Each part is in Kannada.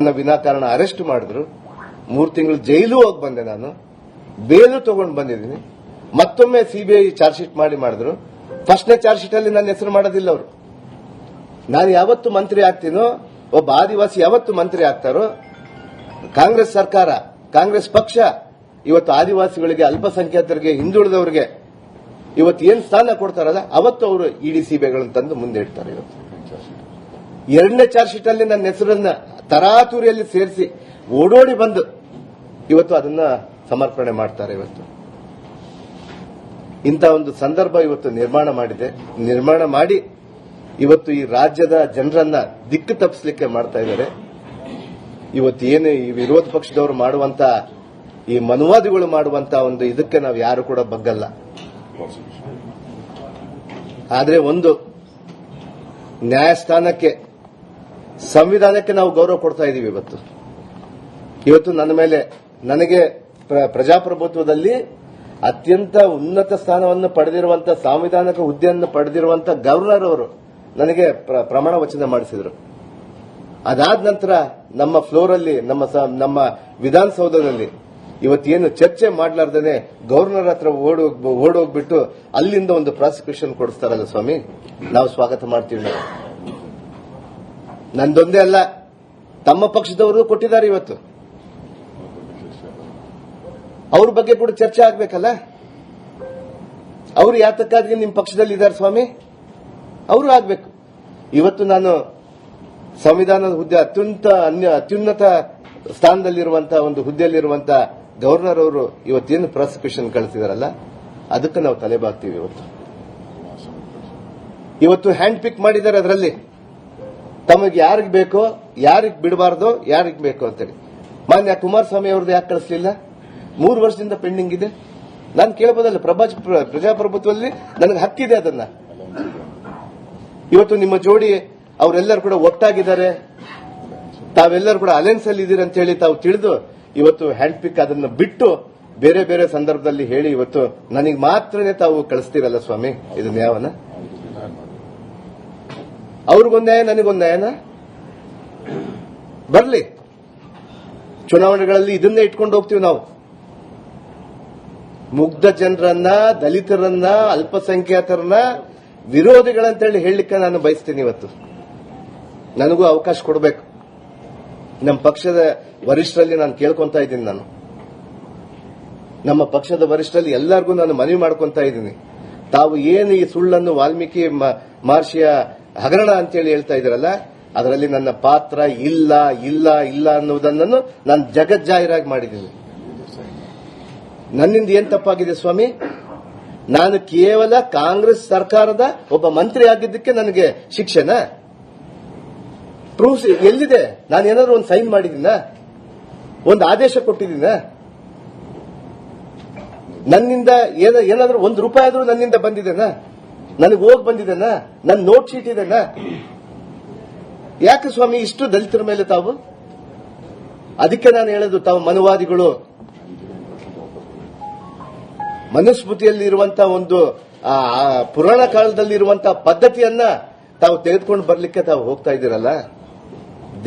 ನನ್ನ ವಿನಾಕಾರಣ ಅರೆಸ್ಟ್ ಮಾಡಿದ್ರು. 3 ತಿಂಗಳು ಜೈಲು ಹೋಗಿ ಬಂದೆ. ನಾನು ಬೇಲು ತಗೊಂಡು ಬಂದಿದ್ದೀನಿ. ಮತ್ತೊಮ್ಮೆ ಸಿಬಿಐ ಚಾರ್ಜ್ ಶೀಟ್ ಮಾಡಿದ್ರು. ಫಸ್ಟ್ನೇ ಚಾರ್ಜ್ ಶೀಟ್ ಅಲ್ಲಿ ನನ್ನ ಹೆಸರು ಮಾಡೋದಿಲ್ಲ ಅವರು. ನಾನು ಯಾವತ್ತು ಮಂತ್ರಿ ಆಗ್ತೀನೋ, ಒಬ್ಬ ಆದಿವಾಸಿ ಯಾವತ್ತು ಮಂತ್ರಿ ಆಗ್ತಾರೋ, ಕಾಂಗ್ರೆಸ್ ಸರ್ಕಾರ, ಕಾಂಗ್ರೆಸ್ ಪಕ್ಷ ಇವತ್ತು ಆದಿವಾಸಿಗಳಿಗೆ, ಅಲ್ಪಸಂಖ್ಯಾತರಿಗೆ, ಹಿಂದುಳಿದವರಿಗೆ ಇವತ್ತು ಏನ್ ಸ್ಥಾನ ಕೊಡ್ತಾರಲ್ಲ ಅವತ್ತು ಅವರು ಇಡಿ ಸಿಬಿಐಗಳನ್ನು ತಂದು ಮುಂದೆ ಇಡ್ತಾರೆ. ಇವತ್ತು 2ನೇ ಚಾರ್ಜ್ ಶೀಟ್ ಅಲ್ಲಿ ನನ್ನ ಹೆಸರನ್ನ ತರಾತುರಿಯಲ್ಲಿ ಸೇರಿಸಿ ಓಡೋಡಿ ಬಂದು ಇವತ್ತು ಅದನ್ನ ಸಮರ್ಪಣೆ ಮಾಡ್ತಾರೆ. ಇವತ್ತು ಇಂಥ ಒಂದು ಸಂದರ್ಭ ಇವತ್ತು ನಿರ್ಮಾಣ ಮಾಡಿ ಇವತ್ತು ಈ ರಾಜ್ಯದ ಜನರನ್ನ ದಿಕ್ಕು ತಪ್ಪಿಸಲಿಕ್ಕೆ ಮಾಡ್ತಾ ಇದ್ದಾರೆ. ಇವತ್ತು ಏನು ಈ ವಿರೋಧ ಪಕ್ಷದವರು ಮಾಡುವಂತ, ಈ ಮನುವಾದಿಗಳು ಮಾಡುವಂತ ಒಂದು ಇದಕ್ಕೆ ನಾವು ಯಾರು ಕೂಡ ಬಗ್ಗಲ್ಲ. ಆದ್ರೆ ಒಂದು ನ್ಯಾಯಸ್ಥಾನಕ್ಕೆ, ಸಂವಿಧಾನಕ್ಕೆ ನಾವು ಗೌರವ ಕೊಡ್ತಾ ಇದ್ದೀವಿ. ಇವತ್ತು ನನಗೆ ಪ್ರಜಾಪ್ರಭುತ್ವದಲ್ಲಿ ಅತ್ಯಂತ ಉನ್ನತ ಸ್ಥಾನವನ್ನು ಪಡೆದಿರುವಂತಹ, ಸಾಂವಿಧಾನಿಕ ಹುದ್ದೆಯನ್ನು ಪಡೆದಿರುವಂತಹ ಗವರ್ನರ್ ಅವರು ನನಗೆ ಪ್ರಮಾಣ ವಚನ ಮಾಡಿಸಿದ್ರು. ಅದಾದ ನಂತರ ನಮ್ಮ ಫ್ಲೋರ್ ಅಲ್ಲಿ, ನಮ್ಮ ವಿಧಾನಸೌಧದಲ್ಲಿ ಇವತ್ತೇನು ಚರ್ಚೆ ಮಾಡಲಾರ್ದೇನೆ ಗವರ್ನರ್ ಹತ್ರ ಓಡೋಗ್ಬಿಟ್ಟು ಅಲ್ಲಿಂದ ಒಂದು ಪ್ರಾಸಿಕ್ಯೂಷನ್ ಕೊಡಿಸ್ತಾರಲ್ಲ ಸ್ವಾಮಿ, ನಾವು ಸ್ವಾಗತ ಮಾಡ್ತೀವಿ. ನಂದೊಂದೇ ಅಲ್ಲ, ತಮ್ಮ ಪಕ್ಷದವರು ಕೊಟ್ಟಿದ್ದಾರೆ. ಇವತ್ತು ಅವ್ರ ಬಗ್ಗೆ ಕೂಡ ಚರ್ಚೆ ಆಗ್ಬೇಕಲ್ಲ. ಅವರು ಯಾತಕ್ಕಾಗಿ ನಿಮ್ಮ ಪಕ್ಷದಲ್ಲಿ ಇದ್ದಾರೆ ಸ್ವಾಮಿ, ಅವರು ಆಗ್ಬೇಕು. ಇವತ್ತು ನಾನು ಸಂವಿಧಾನದ ಹುದ್ದೆ ಅತ್ಯುನ್ನತ ಸ್ಥಾನದಲ್ಲಿರುವಂತಹ ಒಂದು ಹುದ್ದೆಯಲ್ಲಿರುವಂತಹ ಗವರ್ನರ್ ಅವರು ಇವತ್ತೇನು ಪ್ರಾಸಿಕ್ಯೂಷನ್ ಕಳಿಸಿದಾರಲ್ಲ ಅದಕ್ಕೆ ನಾವು ತಲೆಬಾಗ್ತೀವಿ. ಇವತ್ತು ಹ್ಯಾಂಡ್ ಪಿಕ್ ಮಾಡಿದ್ದಾರೆ. ಅದರಲ್ಲಿ ತಮಗೆ ಯಾರಿಗೆ ಬೇಕೋ, ಯಾರಿಗೆ ಬಿಡಬಾರ್ದೋ, ಯಾರಿಗೆ ಬೇಕೋ ಅಂತೇಳಿ. ಮಾನ್ಯ ಕುಮಾರಸ್ವಾಮಿ ಅವ್ರದ್ದು ಯಾಕೆ ಕಳಿಸಲಿಲ್ಲ? 3 ವರ್ಷದಿಂದ ಪೆಂಡಿಂಗ್ ಇದೆ. ನಾನು ಕೇಳಬಹುದಲ್ಲ, ಪ್ರಜಾಪ್ರಭುತ್ವದಲ್ಲಿ ನನಗೆ ಹಕ್ಕಿದೆ ಅದನ್ನ. ಇವತ್ತು ನಿಮ್ಮ ಜೋಡಿ ಅವರೆಲ್ಲರೂ ಕೂಡ ಒಟ್ಟಾಗಿದ್ದಾರೆ, ತಾವೆಲ್ಲರೂ ಕೂಡ ಅಲಯನ್ಸ್ ಅಲ್ಲಿ ಇದ್ದೀರಿ ಅಂತ ಹೇಳಿ ತಾವು ತಿಳಿದು ಇವತ್ತು ಹ್ಯಾಂಡ್ ಪಿಕ್ ಅದನ್ನು ಬಿಟ್ಟು ಬೇರೆ ಬೇರೆ ಸಂದರ್ಭದಲ್ಲಿ ಹೇಳಿ ಇವತ್ತು ನನಗೆ ಮಾತ್ರನೇ ತಾವು ಕಳಿಸ್ತೀರಲ್ಲ ಸ್ವಾಮಿ, ಇದು ನ್ಯಾಯನ? ಅವ್ರಿಗೊಂದು ನ್ಯಾಯ, ನನಗೊಂದು ನ್ಯಾಯನ? ಬರ್ಲಿ, ಚುನಾವಣೆಗಳಲ್ಲಿ ಇದನ್ನೇ ಇಟ್ಕೊಂಡು ಹೋಗ್ತೀವಿ ನಾವು. ಮುಗ್ಧ ಜನರನ್ನ, ದಲಿತರನ್ನ, ಅಲ್ಪಸಂಖ್ಯಾತರನ್ನ ವಿರೋಧಿಗಳಂತೇಳಿ ಹೇಳಲಿಕ್ಕೆ ನಾನು ಬಯಸ್ತೀನಿ. ಇವತ್ತು ನನಗೂ ಅವಕಾಶ ಕೊಡಬೇಕು. ನಮ್ಮ ಪಕ್ಷದ ವರಿಷ್ಠರಲ್ಲಿ ನಾನು ಕೇಳ್ಕೊಂತಾ ಇದ್ದೀನಿ. ನಮ್ಮ ಪಕ್ಷದ ವರಿಷ್ಠರಲ್ಲಿ ಎಲ್ಲರಿಗೂ ನಾನು ಮನವಿ ಮಾಡ್ಕೊಂತಾ ಇದ್ದೀನಿ. ತಾವು ಏನು ಈ ಸುಳ್ಳನ್ನು ವಾಲ್ಮೀಕಿ ಮಹರ್ಷಿಯ ಹಗರಣ ಅಂತೇಳಿ ಹೇಳ್ತಾ ಇದ್ದೀರಲ್ಲ, ಅದರಲ್ಲಿ ನನ್ನ ಪಾತ್ರ ಇಲ್ಲ ಇಲ್ಲ ಇಲ್ಲ ಅನ್ನುವುದನ್ನು ನಾನು ಜಗಜ್ಜಾಹಿರಾಗಿ ಮಾಡಿದ್ದೀನಿ. ನನ್ನಿಂದ ಏನ್ ತಪ್ಪಾಗಿದೆ ಸ್ವಾಮಿ? ನಾನು ಕೇವಲ ಕಾಂಗ್ರೆಸ್ ಸರ್ಕಾರದ ಒಬ್ಬ ಮಂತ್ರಿ ಆಗಿದ್ದಕ್ಕೆ ನನಗೆ ಶಿಕ್ಷೆನ? ಪ್ರೂಫ್ ಎಲ್ಲಿದೆ? ನಾನು ಏನಾದ್ರು ಒಂದು ಸೈನ್ ಮಾಡಿದ್ದೀನ? ಒಂದು ಆದೇಶ ಕೊಟ್ಟಿದ್ದೀನ? ನನ್ನಿಂದ ಏನಾದ್ರೂ ₹1 ಆದ್ರೂ ನನ್ನಿಂದ ಬಂದಿದೆನಾ? ನನಗೆ ಹೋಗಿ ಬಂದಿದೆನಾ? ನನ್ನ ನೋಟ್ ಶೀಟ್ ಇದೆನಾ? ಯಾಕೆ ಸ್ವಾಮಿ ಇಷ್ಟು ದಲಿತರ ಮೇಲೆ ತಾವು? ಅದಕ್ಕೆ ನಾನು ಹೇಳೋದು, ತಾವು ಮನುವಾದಿಗಳು. ಮನುಸ್ಮೃತಿಯಲ್ಲಿರುವಂತಹ ಒಂದು ಪುರಾಣ ಕಾಲದಲ್ಲಿರುವಂತಹ ಪದ್ಧತಿಯನ್ನ ತಾವು ತೆಗೆದುಕೊಂಡು ಬರಲಿಕ್ಕೆ ತಾವು ಹೋಗ್ತಾ ಇದ್ದೀರಲ್ಲ.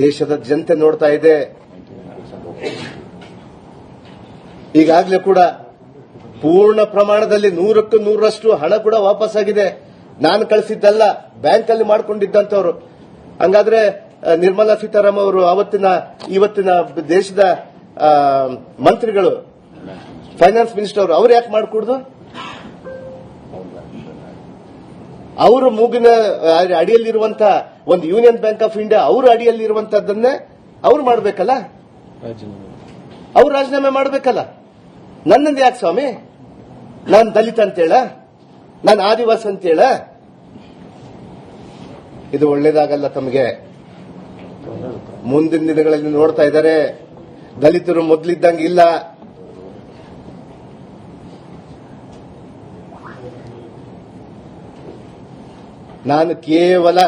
ದೇಶದ ಜನತೆ ನೋಡ್ತಾ ಇದೆ. ಈಗಾಗಲೇ ಕೂಡ ಪೂರ್ಣ ಪ್ರಮಾಣದಲ್ಲಿ 100ಕ್ಕೆ 100ರಷ್ಟು ಹಣ ಕೂಡ ವಾಪಸ್ಸಾಗಿದೆ. ನಾನು ಕಳಿಸಿದ್ದಲ್ಲ, ಬ್ಯಾಂಕ್ ಅಲ್ಲಿ ಮಾಡ್ಕೊಂಡಿದ್ದಂತವ್ರು. ಹಂಗಾದ್ರೆ ನಿರ್ಮಲಾ ಸೀತಾರಾಮನ್ ಅವರು ಇವತ್ತಿನ ದೇಶದ ಮಂತ್ರಿಗಳು, ಫೈನಾನ್ಸ್ ಮಿನಿಸ್ಟರ್ ಅವರು ಯಾಕೆ ಮಾಡಿಕೊಡ್ದು? ಅವರು ಮೂಗಿನ ಅಡಿಯಲ್ಲಿರುವಂತಹ ಒಂದು ಯೂನಿಯನ್ ಬ್ಯಾಂಕ್ ಆಫ್ ಇಂಡಿಯಾ ಅವರ ಅಡಿಯಲ್ಲಿರುವಂತಹದ್ದನ್ನೇ ಅವ್ರು ಮಾಡಬೇಕಲ್ಲ, ಅವ್ರು ರಾಜೀನಾಮೆ ಮಾಡಬೇಕಲ್ಲ. ನನ್ನಂದು ಯಾಕೆ ಸ್ವಾಮಿ? ನಾನು ದಲಿತ ಅಂತೇಳ? ನಾನು ಆದಿವಾಸಿ ಅಂತೇಳ? ಇದು ಒಳ್ಳೇದಾಗಲ್ಲ ತಮಗೆ. ಮುಂದಿನ ದಿನಗಳಲ್ಲಿ ನೋಡ್ತಾ ಇದ್ದಾರೆ, ದಲಿತರು ಮೊದಲಿದ್ದಂಗೆ ಇಲ್ಲ. ನಾನು ಕೇವಲ